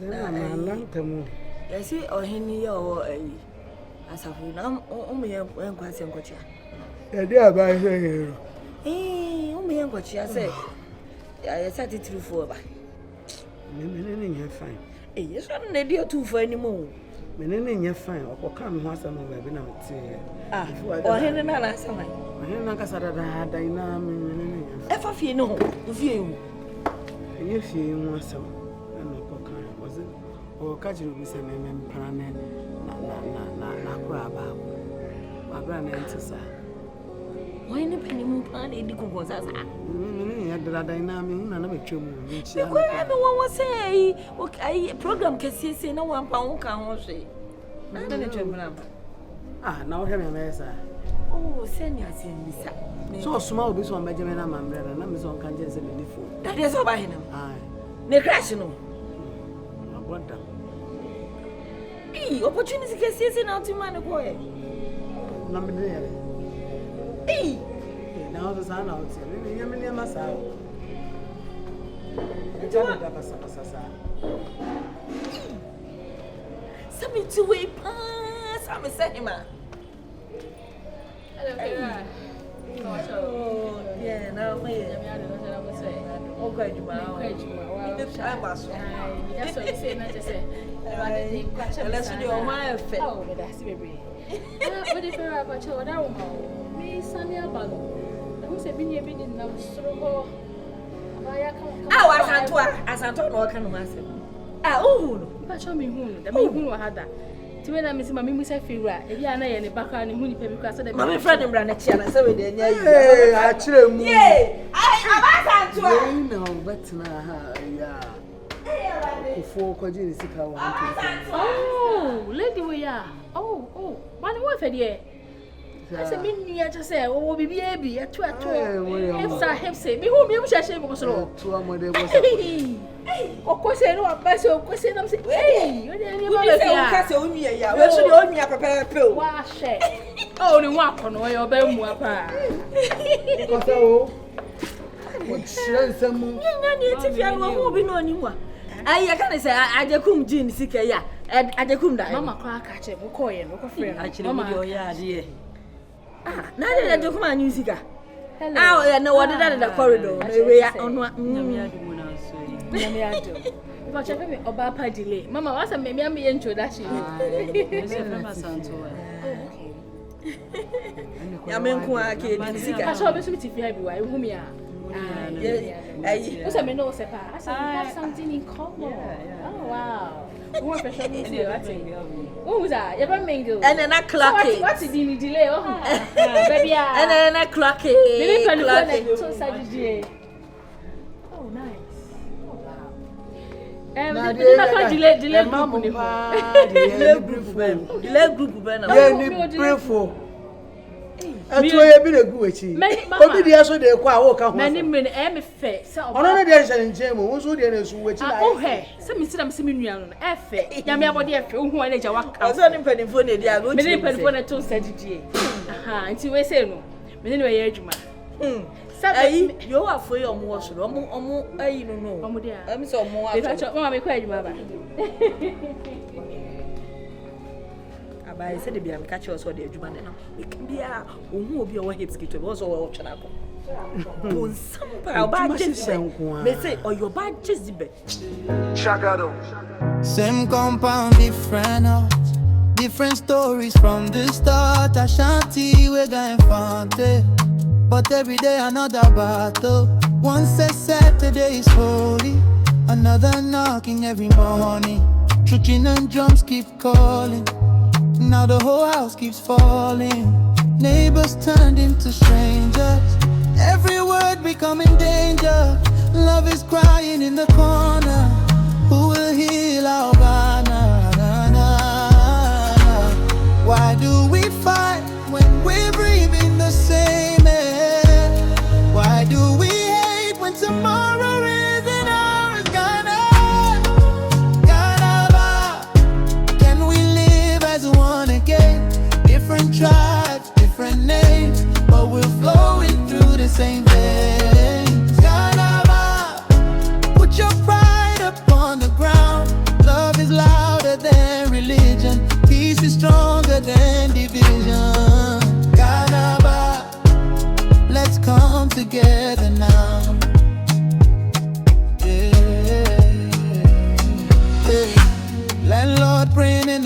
long term. I see or Henny or a as a fool. Only one question. Yeah, they are by here. Eh, only what she said. I set it through for. Meaning you're fine. Eh, yes, I'm an idiot too for any more. Meaning you're fine, or come once I'm over. Ah, or Henry last time. I hear Nakasada dynamic. If I feel no, if you. If you want some, and no cocaine, was it? Or catch you with a name and plan, na grab. My brand answers. Why no penny moon plan in the compose as I had the dynamic, and I'm a chum. Everyone was say, okay, program can see no 1 pound can say. I don't know. Ah, now have a mess. Oh, send your sin, So small, this one, Benjamin, and my brother, and I'm so conscious in the phone. that is over him. Aye, Ne crash no. I want them. Eh, opportunity can see now to man boy. Number there. Eh, Now the sun out here. You mean, my soul. something to way pass. I'm a sentiment. Oh, yeah, now me. Okay, That's what you say, not to say. let's do your wife. Oh, but that's baby. What if you're about your down? Me, Sunny Abalo. Who said, Binny, Binny, now, so. As I told no can answer. Ah, oh, But show me who, the man who had that. To when I miss my mimmy, I feel right. If you are not in the background, and who because of the my friend and Brandon, so we did. Hey, actually, Yay! I know, but now, yeah. Before Quajin is oh, lady, we are. Oh, one word for the I said, me, I just say, oh, baby, a 2 if I have said, me whom you shall say was low. 2 more days. Of course, I know a person question. I'm saying, hey, you're the only prepare pill. wash it. Only one on your bed, I can't say I just come Jean sick. Yeah, I just come die. Mama crack at him, Koy and friend. Actually, yeah, dear. Ah, now I just come on music. Hello. Oh, yeah, no, what did that in the corridor? We are on one. But I mean, Obapa delay. Mama, what's a maybe introduction? I mean, I saw a sweet if you have whom you are. What's a man knows I said, we have something in common. Oh, wow. What was that? You ever mingle? And then I clock it. What's the delay? Oh, baby, and then I clock it. So Saturday. Oh, nice. Delay group. I told you been a good What did so they call many minutes? I'm fair. So, on there's an gem, who's who there is which oh, hey, some is some similar. F. Yammy body, who I let you walk. I was only penny for the idea. Go to penny for the 2 Saturday. Aha, until we say no. Anyway, you are for your motion. I don't know. I'm so more. I'm quite mother. I said, if you catch us or the Juman, it can be a who will be our hips get also a channel. They say, or your bad just the best. Same compound, different house, different stories from the start. Ashanti, we're going fante, but every day another battle. One says Saturday is holy, another knocking every morning. Shooting and drums keep calling. Now the whole house keeps falling. Neighbors turned into strangers. Every word becoming danger. Love is crying in the corner. Who will heal our banana? Why do we fight when we breathe in the same air? Why do we hate when tomorrow isn't ours? Ghanaba, can we live as one again? Different tribes, different names, but we're flowing through the same veins. Ghanaba, put your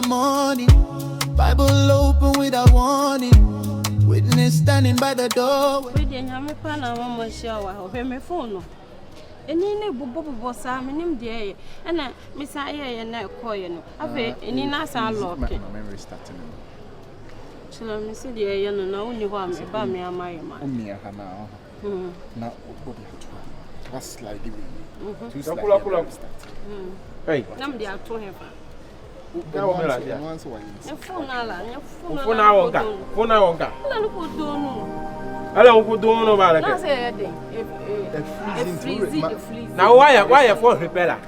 the morning. Bible open without warning. Witness standing by the doorway. We didn't have a plan of one shower or my phone. And in a bobo Sam and him dear, and Miss I and I call you. I've any nice unlock. Memory starting. Shall I miss the air and only one about me and my man? Only a now. Now, what's like the hey, Namdi, I told him. Hello, who don't know about it? Now, why a phone repeller?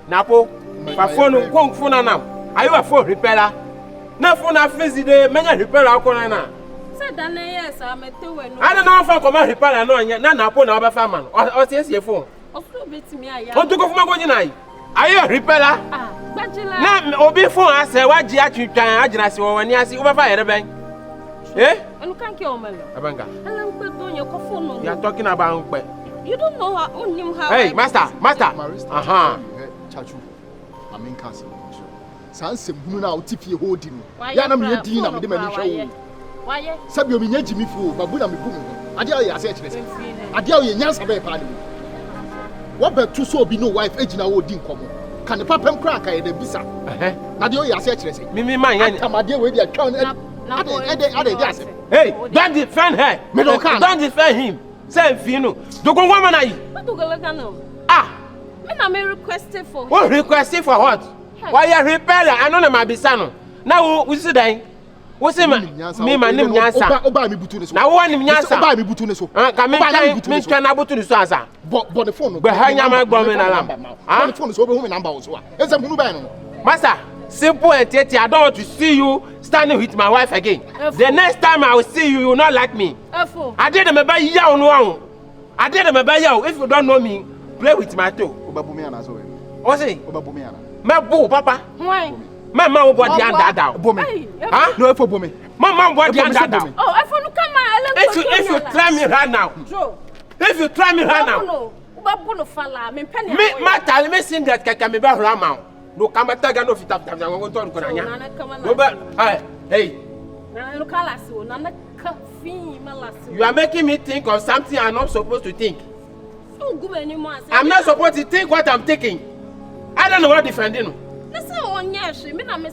Napo, my phone won't phone now. Are you a phone repeller? No phone, I fancy the many repeller. Said that, yes, I'm a two. I don't know if I come out repeller, no, and yet none upon our farmer or yes, your phone. Of course, me, I want to go for my body. Are you a repeller? Now, or before I say, what you can address you when you see over fire bank? Eh? And can't kill me. Abanga. You are talking about. You don't know how only how. Hey, master. Aha. Chachu. I'm in council. Sans Muna, Tiffy holding. Yanam Yadina, the man show. Why? Sabio Minyaji me fool, Babuna Mikum. Adia, said, Adia, Yans of a party. What but to so be no wife, Egina would come. Can the papa crack I the visa? Nadio, ya said, Mimi, my come, my dear, with your crown. Hey, don't defend her. Don't defend him. Say, Fino, do go woman. Ah, I'm requested for. What requested for what? Why you repeller? I know my bisano. Now, we see that. What's him? Me, my name Yansa. Obey me, Butunis. Now, one in Yansa. Obey me, Butunis. Come in, can I put to Sasa? But the phone, but hang my bombing alarm. The phone is over women number. It's a Mubano. Master, simple and tetty. I don't want to see you standing with my wife again. The next time I will see you, you will not like me. I did them about you. I did them about you. If you don't know me, play with my toe. What's it? My boo, Papa. Why? My mom body and dada. Huh? No, for me. My mom body and dada. Oh, I want to come out. If you try me right now. If you try me right now. Me, matter, me sing that can be back around. No, come back again. No, fit up. I'm going to go. No, but hey. You are making me think of something I'm not supposed to think. I'm not supposed to think what I'm thinking. I don't know what defending.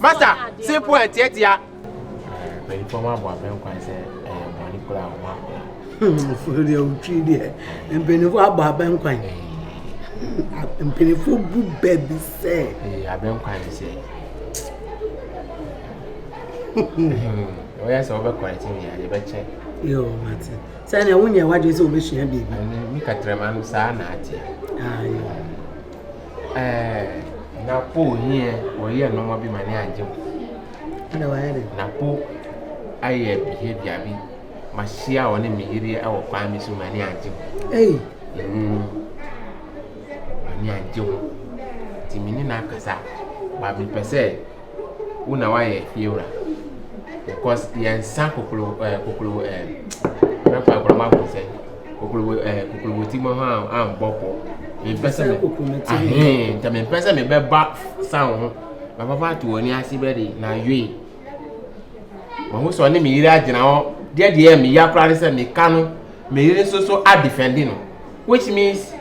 Master, simple and yet, yeah. Very formal boy, I'm going to say, for the old tree there, and Beneva Babanquine. And Pennyful baby say, I've been quite to say. Where's over quieting me? I betcha. Yo, Martin. Say, I win your what is over she baby. And we can tremble, Sana. Now, poor here, or here, no more be my angel. Now, poor, I behavior. My share on me here, I will find me so many angel. Hey, many angel. Timina Casa, but me per se, una why Fiora. Because the ensample, Grandpa Grandma said, Kuku with Timo and Boppo. In person, in person, me back sound. My papa to only I see ready now. You, but who's on me right now? Dear me, ya practice and me canoe, me so are defending, which means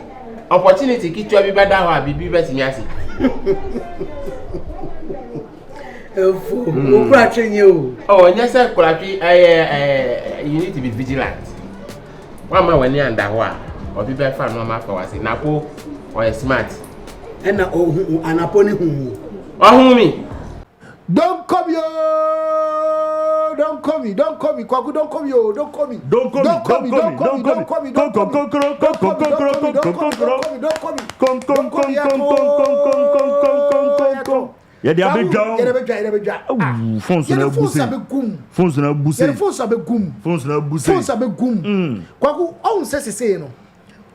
opportunity keep you better or be better. Who catching you? Oh, and yes, you need to be vigilant. One man when you under one, or be better no matter what I say, Napo or a smart. And an upon whom? Oh, me. Don't come here! Don't call me, Kwaku, don't call me, don't call me. Don't call me. Yeah, they are big down. Phones na gum. Kwaku, on say no.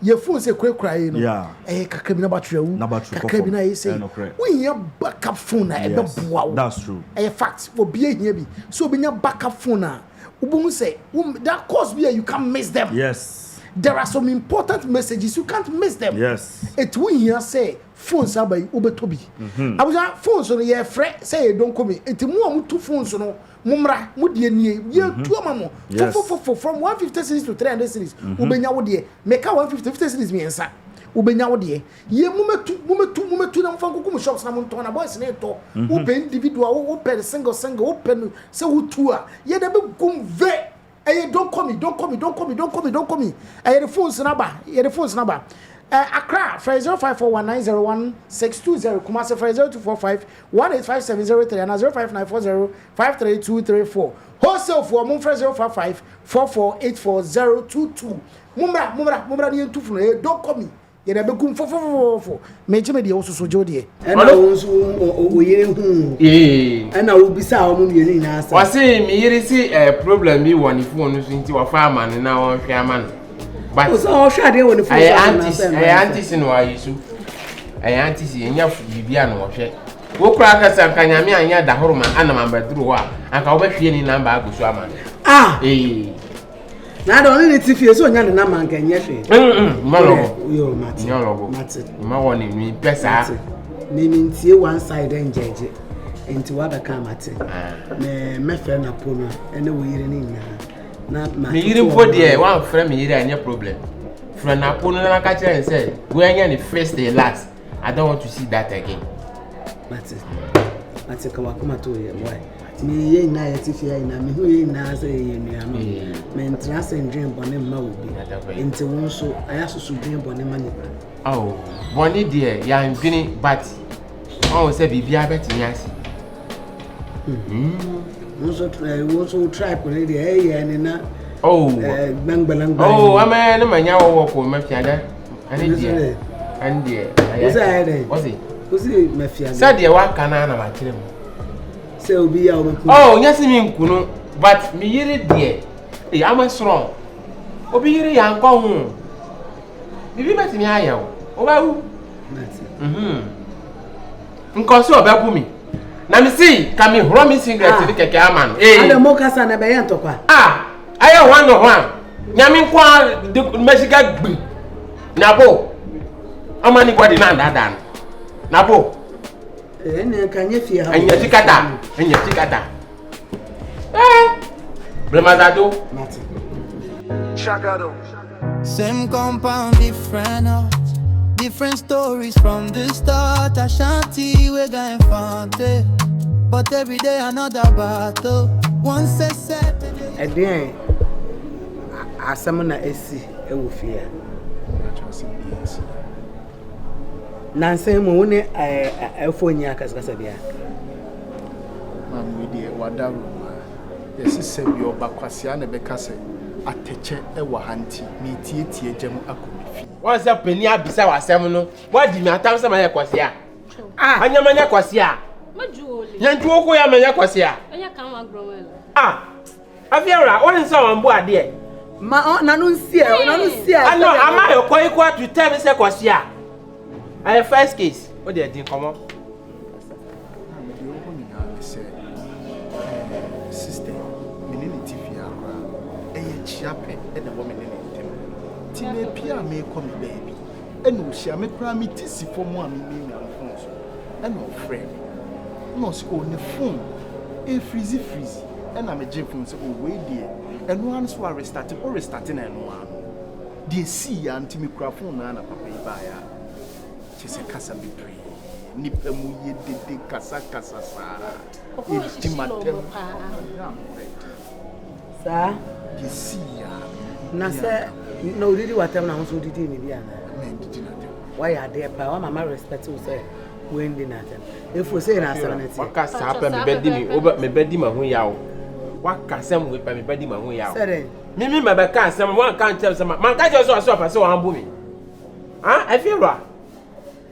Your phone say cry no. Yeah. Kakra na battery wu. Kakra bi na say. We ya backup phone na e be boa. That's true. Fact for be here bi. So be nya backup phone na. Ubun say, that course be you can't miss them. Yes. There are some important messages you can't miss them. Yes. It we here say phones abai obetobi abuja phones no ye frɛ sɛ ye don komi enti mu a mutu phones no mumra mudie nie ye tu amamo from 150 series to 300 series ubenya wo de meka 150 series mi ensa ubenya wo de ye mumetu na mfa nkokum shops na monton na boys na eto wo pe individual wo pe single wo pe se wo tu a ye de be gum ve eye don't call me eye the phones number Accra, 0541901620, Kumasi 0245185703 and 0594053234. Wholesale for Mum 0554484022. Mumra ni ntufu no don't call me. Ye na begum fo. Mejime de osusu jodie. Ena wonso oyere hu. Ena obisa o mu yere na asa. Wase mi yere si problem bi woni phone no so nti wa fa ama ne na won hwe ama no. But so hwe ade woni phone. Aunties no ayisu. Aunties enya bibia no hwe. Wo kura ka san kanyame anya da horoma ana mambaduru ho a anka wo behwe ni number agusu ama. Na do ni tifie so nya na man kan nye hwe. Malo. Yo mate. Mate. Ma woni ni pesa. Me ntie one side enjeje. Enti wa ba ka mate. Me fe na pono ene wo yire ni na ma. Me yire mpo de wan frɛ me yire anya problem. Frɛ na pono na ka kire say we anya ni first day last. I don't want to see that again. Mate ka wa kuma to ye why? Me ye na ye tifie na me hu ye na say ye nua no me ntra say ndwen bone ma obi enti won so aya susu dwen bone ma ni bone de ya ndwini but on say bibia betimi ase won so try ko le de ye ni na bangbalangba ama na manya wo ko mafiada ani de aya osi mafiada say de wa kana na ma kire mu obi ya obi nyasi mi nkunu but mi yiri de am strong obi yiri ya nko hu bibi beti mi ayawo o ba hu nko so oba bu mi na mi si ka mi horo mi cigarette ni keke aman ada mo kasa na be yan tokwa ayo one on one nyami kwa de mesika gbi na bo amani kwa di na ndadan na bo kanye fia anya tikata blemazado mati chagado same compound different stories from the start. Ashanti we going fante, but every day another battle. Once set again asamuna esi ewo fia nanse mo ne efonyi akasakasa bia mamu die wadaru yesi sebi obakwase na bekase ateche ewa hanti mi tietie gem akomifi won se pani abisa wasem no wadi mi atam se manya kwase anya manya kwase majuole yantu oko ya manya kwase anya kan wa growel afiera won se wan bu ade ma nanu nsia ano ama yo koi kwa to tell me se kwase I first case. What they did come up? Sister, minimity fear. A chiape and a woman in it. Tina Pia may come baby. And she may cram me tissy for one million Alfonso. And no friend. No, she on the phone. A freezy. And I'm a gym from so way dear. And once we are restarting and one. They see Auntie Microphone and a papa buyer. Chese kasa bipre nipa mu ye dede kasa sa itimatem sa yesiya na se no didi watam na so didi ni bia na men didi na dem why are there pa wa mama respect you say when di na dem if we say na seventh wakasa apa me bedi mi me bedi ma ho yawo wakasa mu pa me bedi ma ho yawo mimi me be ka asem wan kan tell some man ka je so pa se wan bu mi I feel right.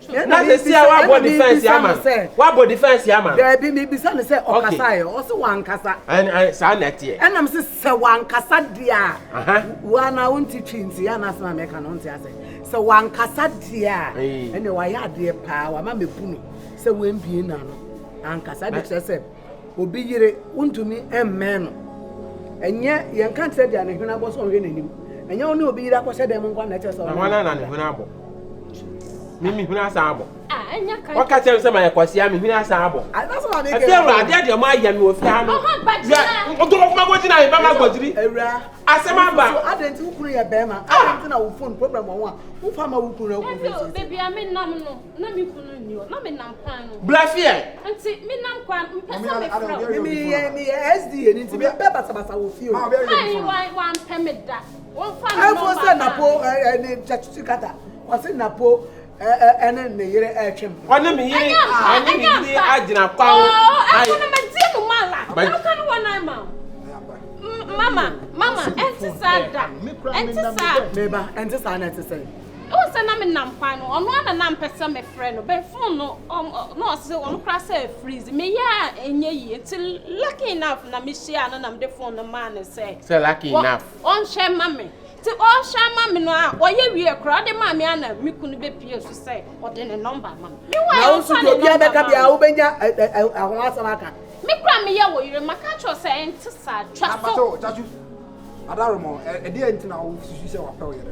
Na se see our body defense yaman. What body defense yaman? There be me bisa say okasa yo, o se wan kasa. And sa net here. And am se wan kasa dia. Wana wonti twinti ya na sama me ka no nti ase. Se wan kasa dia. Ene wa ya de pa wa ma mepunu. Se wen bie na no. An kasa de se obi yire untumi emme no. Enye yen kan tire dia ne hwena bo so hwe nanim. Enye oni obi yire akwose dem nkwa na che so. Na wana na ne hwena bo. Mimi huna sabo. What can tell some I was yamming here as a boy? That's what I did. Your mind, you was Yam. Oh, don't come out tonight, Mamma Godri. I said, Mamma, I didn't do a Bama. I didn't know phone problem on one. Who found my wood? Baby, I mean, no, me couldn't you. No, me, Nampan. Bluffia. And see, me, Nampan, me, SD, and into me, Pepper, I will feel. One permit that. One family. I was a Napo and Chachikata. Was in Napo. And then the year action. One of me, I didn't have power. I want to make one I'm Mama, and to say. Oh, send them in Nampano, on one and Nampesa, my friend, but phone no, so on class freeze me, yeah, and ye, till lucky enough, Namisha, and I'm the phone the man and say, so lucky enough. On share mammy. To all share mammy now, or you are crowded mammy, and me couldn't be pierced to say, or then a number, ma'am. You are also your Benya, I want some. Me crammy, ya will you my catch or saying to sad. I don't know. A dear into now, she said,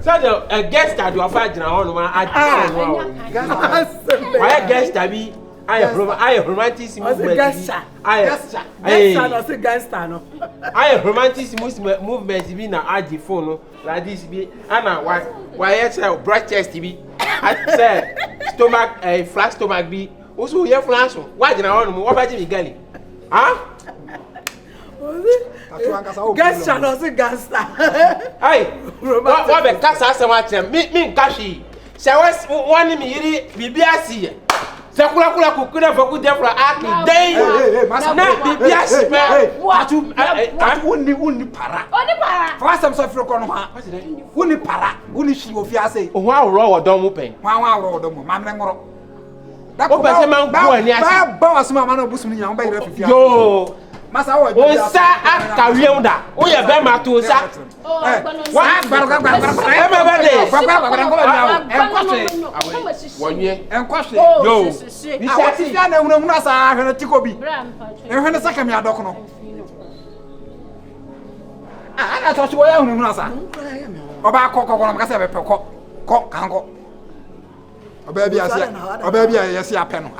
so a guest that you are fighting on one. I guess that be I have romantic movement. I have romantic movement be na add phone like this be Anna why breast chest be I say stomach flat stomach be also here flash why did I want what about me galley huh Gangster no say gangster. Hey, what be kasa say what me kashi. Say one me yiri bibiasi. Say kula kukuna for good there for act day. Na bibiasi me. Atu uni para. Oni para. For some so fro kono ha. Uni para. Uni shi ofiase. O wa ro wo don mu pen. Wa ro do mu. Ma me ngoro. O be se man ku ani asi. Ba wasuma ma na obusum nya wo ba ira fifia. Yo. Masa wo sa akawiem da wo ye be ma to sa wa gbaruga e me be de wonye enkwahwe yo ni sha na hunu asa ahwe tikobi ehwe ne saka mi adokono ana to wo ya hunu asa oba kokoko na kasa be ko kanko oba bia yesi apɛ no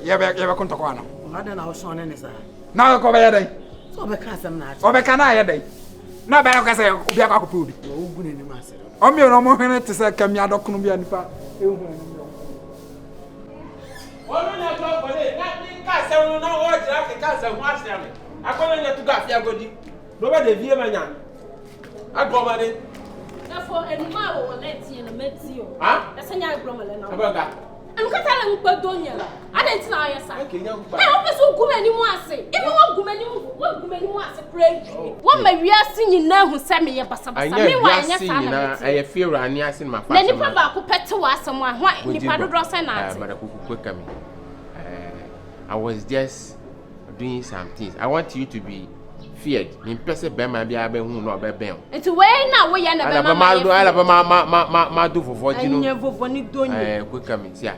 ye be kontoko ano ada na wo so ne sa na ko be yedai so be ka sam na o be kana yedai na be ka say obi akwapo obi o gu ne ni ma se o mi no mo hene te say kam ya dokunu bia nipa ehu ne mi o no na to ko le na ni ka se no na o jira ke ka se ho ase ame akolo nya tu ga fi agodi do be de vie manya agoma de na for enima wo let you na meti o ha esenya agroma le na abaga I'm going to go down here. I didn't know your son. I always will go anymore. Say, if you want go anymore, pray. One may we are singing now who sent me a bus. I fear I near seen my father. Then you probably pet to us someone. Why, if I don't dress and I was just doing some things. I want you to be feared. In person, Bema be able to know about Bem. It's way now we are never my do for what you know. Quick coming, yeah.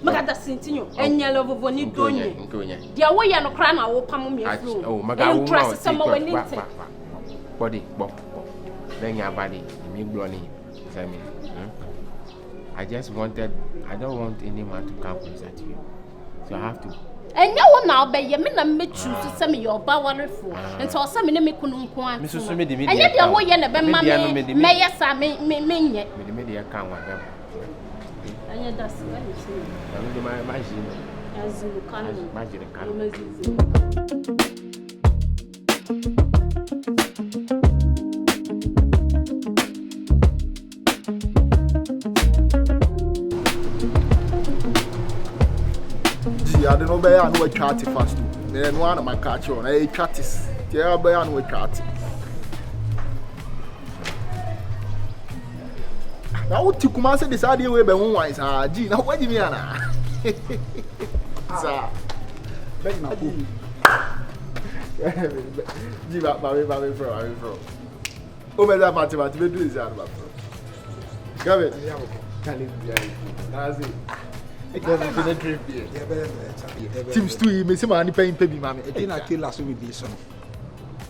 Magada Sintinho, and yellow Voni Donia. The way you're no crying, I will come me. Oh, Magada, trust someone. Body, then your body, me blonde. I just wanted, I don't want anyone to come closer to you. So I have to. And no one now, but you mean I met you to send me your bower for, and so some in the Kununquan. Mrs. Sumidi, and yet your way and a bemma may yes, I may yet. The media can't want them. And yet that's what you say. I don't imagine as you can't I don't know where I know a chat fast. Then one of my catch on a chat is there by I know a chat. Now, what you come and say this idea way by one wise, G. Now, what do you mean? Sir, G, Babby from. Oh, my God, Mathematics, we do this. Go ahead. That's it. Teams to me, some money paying baby, mammy. I think I kill us with this one.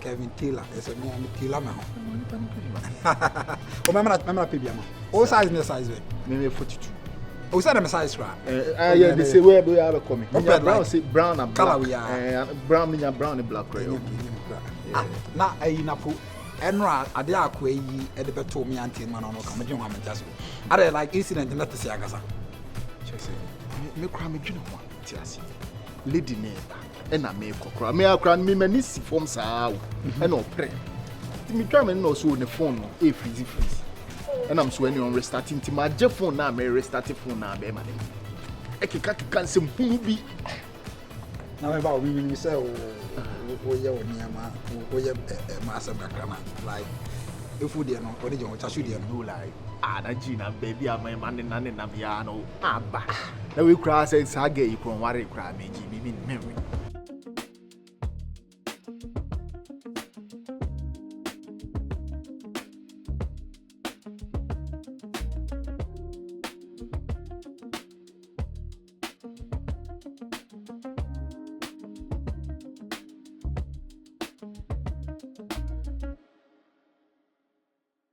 Kevin Taylor is a man killer now. Oh, Mamma, Pibia. All size, no size, maybe 42. O say dem size ra. Yeah, they say where we are coming. Brown say brown and black. Color we are. Brown mean brown and black right. Na na po enra ade akwa yi e de beto me anti man no ka me dwen ho amja so. Are like incident na tese agasa. Chese. Me kra me dwen ho ti ase. Lady neighbor. E na me kokra. Me akra me mani si form saa wo. E na opre. Ti me twa me no so ne phone no e freeze. And I'm so on restarting to my phone now, may restarting phone now, be man. I can some who be now about we say, oh, yeah, near my master background. Like, if we didn't know what you want, I should know, like, that Gina, baby, I'm my man and Namiano. Bah. Now we cross and Sage, you can worry, cry, me, memory.